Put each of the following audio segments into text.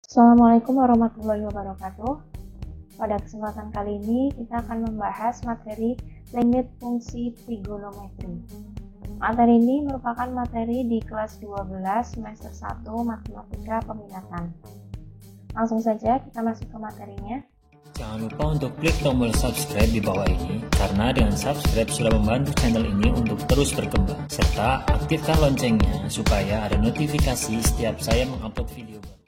Assalamualaikum warahmatullahi wabarakatuh. Pada kesempatan kali ini kita akan membahas materi limit fungsi trigonometri. Materi ini merupakan materi di kelas 12 semester 1 Matematika Peminatan. Langsung saja kita masuk ke materinya. Jangan lupa untuk klik tombol subscribe di bawah ini, karena dengan subscribe sudah membantu channel ini untuk terus berkembang, serta aktifkan loncengnya supaya ada notifikasi setiap saya mengupload video baru.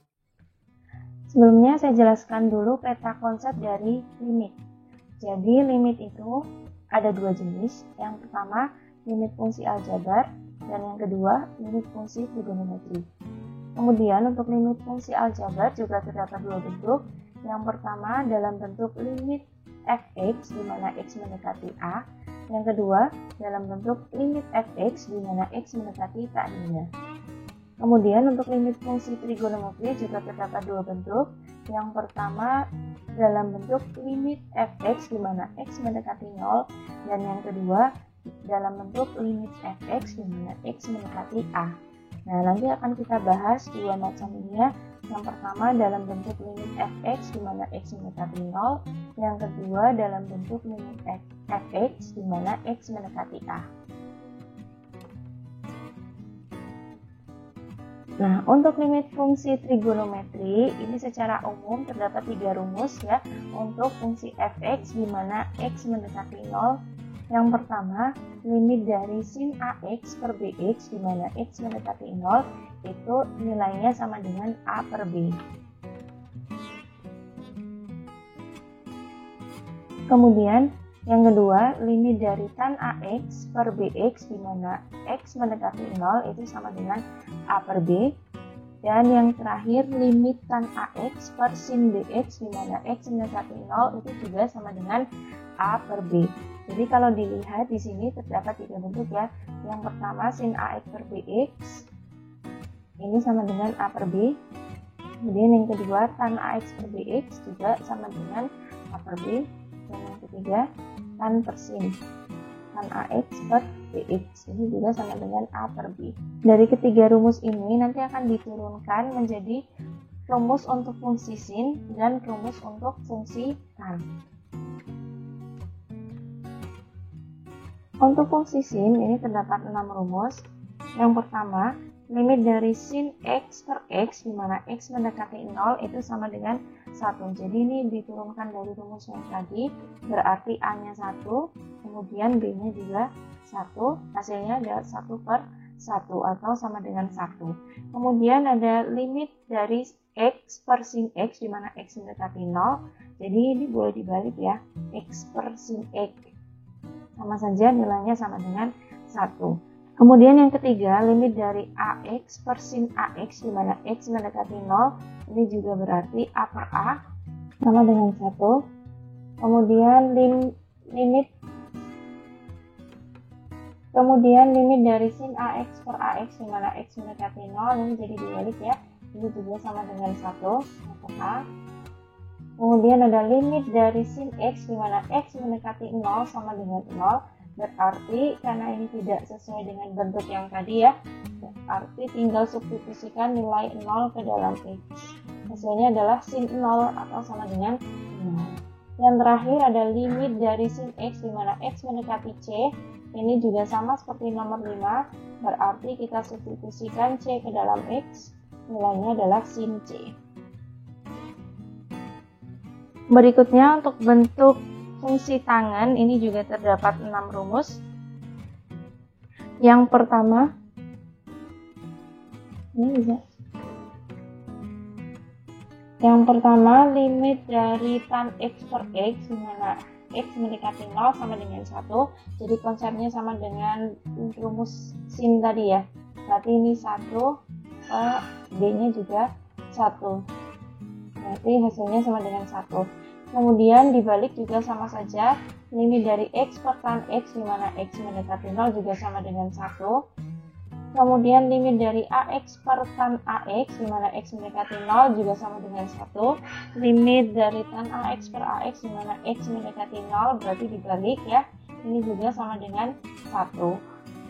Sebelumnya saya jelaskan dulu peta konsep dari limit. Jadi limit itu ada dua jenis. Yang pertama limit fungsi aljabar dan yang kedua limit fungsi trigonometri. Kemudian untuk limit fungsi aljabar juga terdapat dua bentuk. Yang pertama dalam bentuk limit fx di mana x mendekati a. Yang kedua dalam bentuk limit fx di mana x mendekati tak-nya. Kemudian untuk limit fungsi trigonometri juga terdapat dua bentuk. Yang pertama dalam bentuk limit fx di mana x mendekati 0 dan yang kedua dalam bentuk limit fx di mana x mendekati a. Nah, nanti akan kita bahas dua macam ini ya. Yang pertama dalam bentuk limit fx di mana x mendekati 0, yang kedua dalam bentuk limit fx di mana x mendekati a. Nah, untuk limit fungsi trigonometri ini secara umum terdapat tiga rumus ya untuk fungsi fx di mana x mendekati 0. Yang pertama, limit dari sin ax per bx di mana x mendekati 0 itu nilainya sama dengan a per b. Kemudian yang kedua, limit dari tan ax per bx di mana x mendekati 0 itu sama dengan a per b. Dan yang terakhir, limit tan ax per sin bx di mana x mendekati 0 itu juga sama dengan a per b. Jadi kalau dilihat di sini terdapat tiga bentuk ya. Yang pertama sin ax per bx ini sama dengan a per b. Kemudian yang kedua tan ax per bx juga sama dengan a per b. Dan yang ketiga tan per sin tan ax per bx ini juga sama dengan a per b. Dari ketiga rumus ini nanti akan diturunkan menjadi rumus untuk fungsi sin dan rumus untuk fungsi tan. Untuk fungsi sin ini terdapat 6 rumus. Yang pertama, limit dari sin x per x di mana x mendekati 0 itu sama dengan 1. Jadi ini diturunkan dari rumus yang tadi, berarti a-nya 1, kemudian b-nya juga 1, hasilnya ada 1 per 1 atau sama dengan 1. Kemudian ada limit dari x per sin x di mana x mendekati 0. Jadi ini boleh dibalik ya, x per sin x. Sama saja nilainya sama dengan 1. Kemudian yang ketiga, limit dari ax per sin ax di mana x mendekati 0, ini juga berarti a per a sama dengan 1. Kemudian limit dari sin ax per ax di mana x mendekati 0, ini jadi dibalik ya. Ini juga sama dengan 1, a per a. Kemudian ada limit dari sin x di mana x mendekati 0 sama dengan 0. Berarti karena ini tidak sesuai dengan bentuk yang tadi ya, berarti tinggal substitusikan nilai 0 ke dalam x. Hasilnya adalah sin 0 atau sama dengan 0. Yang terakhir ada limit dari sin x di mana x mendekati c. Ini juga sama seperti nomor 5. Berarti kita substitusikan c ke dalam x. Nilainya adalah sin c. Berikutnya untuk bentuk fungsi tangen ini juga terdapat 6 rumus. Yang pertama, limit dari tan x per x di mana x mendekati 0 sama dengan 1. Jadi konsepnya sama dengan rumus sin tadi ya. Berarti ini 1, b-nya juga 1. Berarti hasilnya sama dengan 1. Kemudian dibalik juga sama saja, limit dari x per tan x di mana x mendekati 0 juga sama dengan 1. Kemudian limit dari ax per tan ax di mana x mendekati 0 juga sama dengan 1. Limit dari tan ax per ax di mana x mendekati 0 berarti dibalik ya. Ini juga sama dengan 1.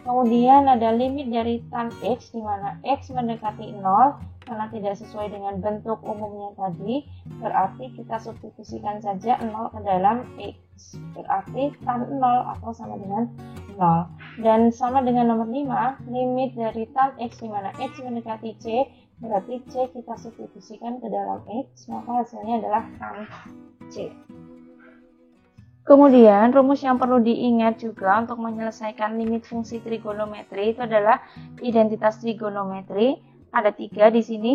Kemudian ada limit dari tan x di mana x mendekati 0. karena tidak sesuai dengan bentuk umumnya tadi, berarti kita substitusikan saja 0 ke dalam X. Berarti tan 0 atau sama dengan 0. Dan sama dengan nomor 5, limit dari tan X di mana X mendekati C, berarti C kita substitusikan ke dalam X, maka hasilnya adalah tan C. Kemudian rumus yang perlu diingat juga untuk menyelesaikan limit fungsi trigonometri itu adalah identitas trigonometri. Ada 3 di sini.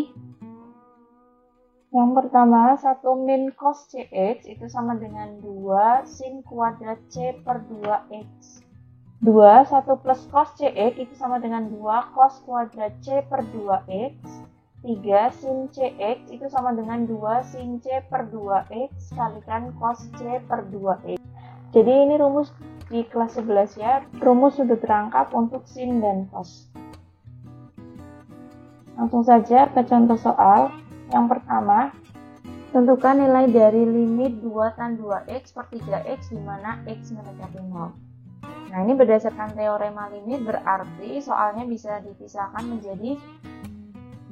Yang pertama, 1 min cos Cx itu sama dengan 2 sin kuadrat C per 2x. 2, 1 plus cos Cx itu sama dengan 2 cos kuadrat C per 2x. 3 sin Cx itu sama dengan 2 sin C per 2x kalikan cos C per 2x. Jadi ini rumus di kelas 11 ya, rumus sudut rangkap untuk sin dan cos. Langsung saja ke contoh soal. Yang pertama, tentukan nilai dari limit 2 tan 2x per 3x di mana x mendekati 0. Nah, ini berdasarkan teorema limit berarti soalnya bisa dipisahkan menjadi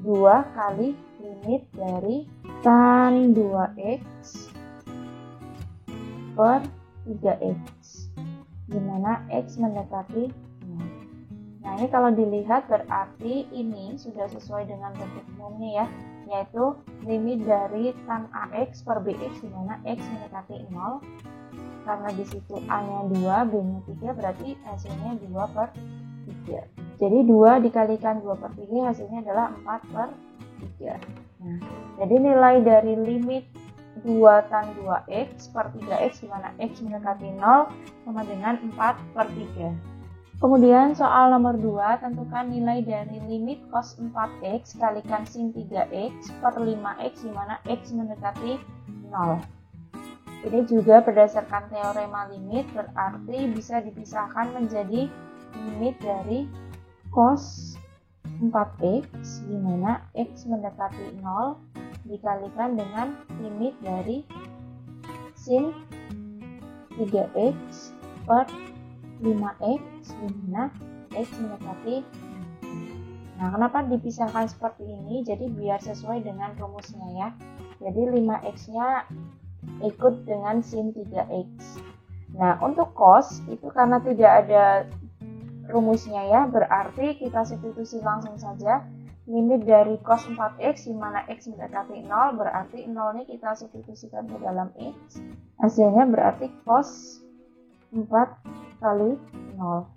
2 kali limit dari tan 2x per 3x di mana x mendekati 0. Nah, ini kalau dilihat berarti ini sudah sesuai dengan bentuk umumnya ya, yaitu limit dari tan ax per bx di mana x mendekati 0. Karena di situ a-nya 2, b-nya 3, berarti hasilnya 2 per 3. Jadi 2 dikalikan 2 per 3 hasilnya adalah 4 per 3. Nah, jadi nilai dari limit 2 tan 2x per 3x di mana x mendekati 0 sama dengan 4 per 3. Kemudian soal nomor 2, tentukan nilai dari limit cos 4x kalikan sin 3x per 5x di mana x mendekati 0. Ini juga berdasarkan teorema limit berarti bisa dipisahkan menjadi limit dari cos 4x di mana x mendekati 0 dikalikan dengan limit dari sin 3x per 5x di mana x mendekati 0. Nah, kenapa dipisahkan seperti ini? Jadi biar sesuai dengan rumusnya ya. Jadi 5x-nya ikut dengan sin 3x. Nah, untuk cos itu karena tidak ada rumusnya ya, berarti kita substitusi langsung saja. Limit dari cos 4x di mana x mendekati 0, berarti 0 ini kita substitusikan ke dalam x. Hasilnya berarti cos 4 kali 0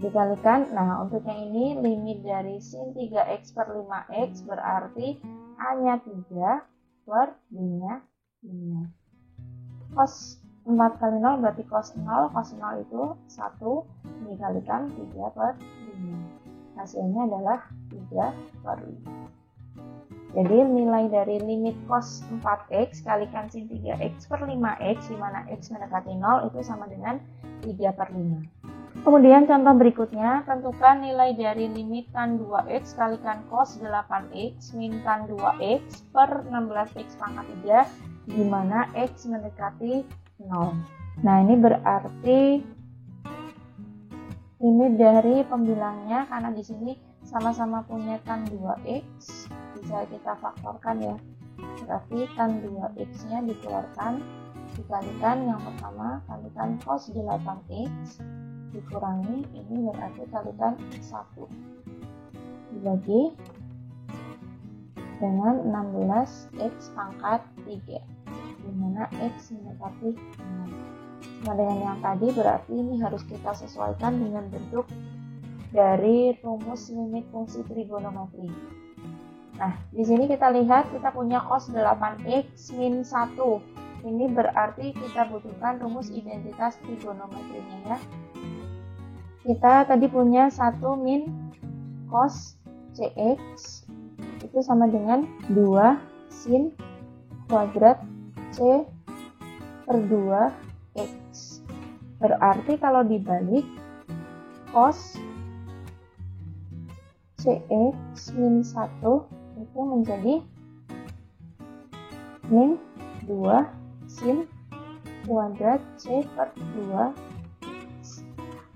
dikalikan, nah untuk yang ini limit dari sin 3x per 5x berarti a-nya 3 per b-nya 5. Cos 4 kali 0 berarti cos 0, cos 0 itu 1 dikalikan 3 per 5. Hasilnya adalah 3 per 5. Jadi nilai dari limit cos 4x kalikan sin 3x per 5x di mana x mendekati 0 itu sama dengan 3 per 5. Kemudian contoh berikutnya, tentukan nilai dari limit tan 2x kalikan cos 8x min tan 2x per 16x pangkat 3 di mana x mendekati 0. Nah, ini berarti limit dari pembilangnya karena di sini sama-sama punya tan 2x, bisa kita faktorkan ya. Berarti tan 2x-nya dikeluarkan dikalikan yang pertama kalikan cos 8x dikurangi ini berarti kalikan 1 dibagi dengan 16x pangkat 3 dimana x mendekati 0. Nah, dengan yang tadi berarti ini harus kita sesuaikan dengan bentuk dari rumus limit fungsi trigonometri. Nah, di sini kita lihat kita punya cos 8x min 1. Ini berarti kita butuhkan rumus identitas trigonometrinya ya. Kita tadi punya 1 min cos Cx itu sama dengan 2 sin kuadrat C per 2x. Berarti kalau dibalik cos Cx min 1 itu menjadi min 2 sin kuadrat C per 2.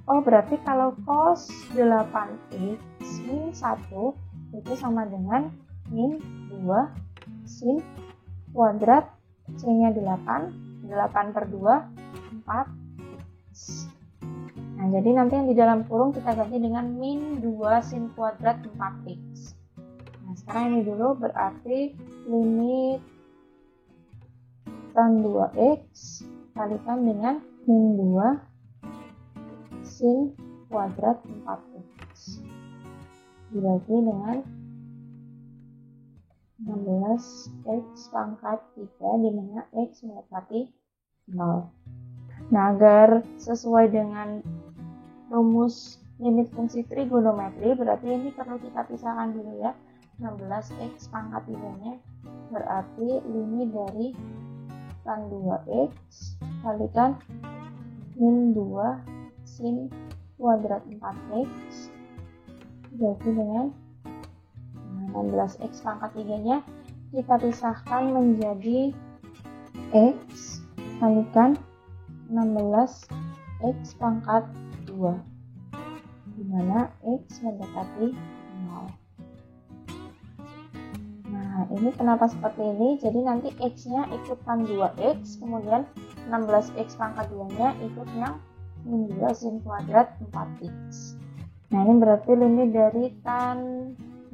Oh, berarti kalau cos 8x min 1 itu sama dengan min 2 sin kuadrat C-nya 8 per 2 4 X. Nah, jadi nanti yang di dalam kurung kita ganti dengan min 2 sin kuadrat 4x. Nah, sekarang ini dulu berarti limit tan 2x kalikan dengan min 2 sin kuadrat 4x dibagi dengan 16x pangkat 3 di mana x mendekati 0. Nah, agar sesuai dengan rumus limit fungsi trigonometri, berarti ini perlu kita pisahkan dulu ya. 16x pangkat 3-nya berarti limit dari tan 2x kalikan min 2 sin kuadrat 4x dibagi dengan 16x pangkat 3-nya kita pisahkan menjadi x kalikan 16x pangkat 2 dimana x mendekati 0. Nah, ini kenapa seperti ini? Jadi nanti x-nya ikut tan 2x, kemudian 16x pangkat 2-nya ikut yang min 2 sin kuadrat 4x. Nah, ini berarti limit dari tan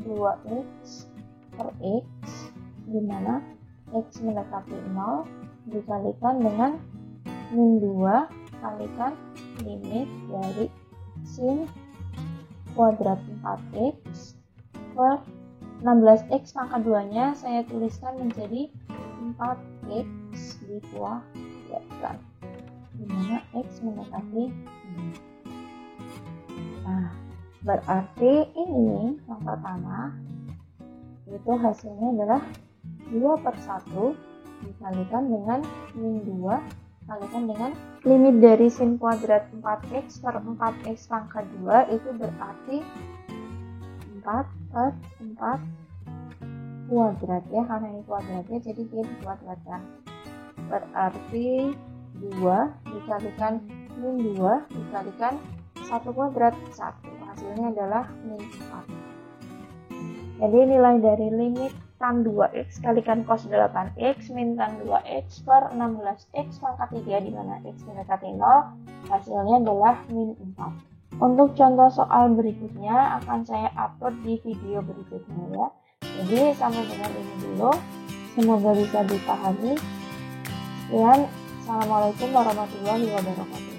2x per x dimana x mendekati 0 dikalikan dengan min 2 kalikan limit dari sin kuadrat 4x per 16x pangkat 2-nya saya tuliskan menjadi 4x dikuadratkan dimana x mendekati 0. Nah, berarti ini yang pertama itu hasilnya adalah 2/1 dikalikan dengan min 2 kalikan dengan limit dari sin kuadrat 4x per 4x pangkat 2 itu berarti 4/4 kuadrat ya, karena ini kuadratnya jadi dia dikuadratkan. Berarti 2 dikalikan min 2 dikalikan 1 kuadrat 1, hasilnya adalah min 4. Jadi nilai dari limit tan 2x kalikan cos 8x min tan 2x per 16x pangkat 3 di mana x mendekati 0, hasilnya adalah min 4. Untuk contoh soal berikutnya akan saya upload di video berikutnya ya. Jadi sampai dengan ini dulu, semoga bisa dipahami. Sekian, assalamualaikum warahmatullahi wabarakatuh.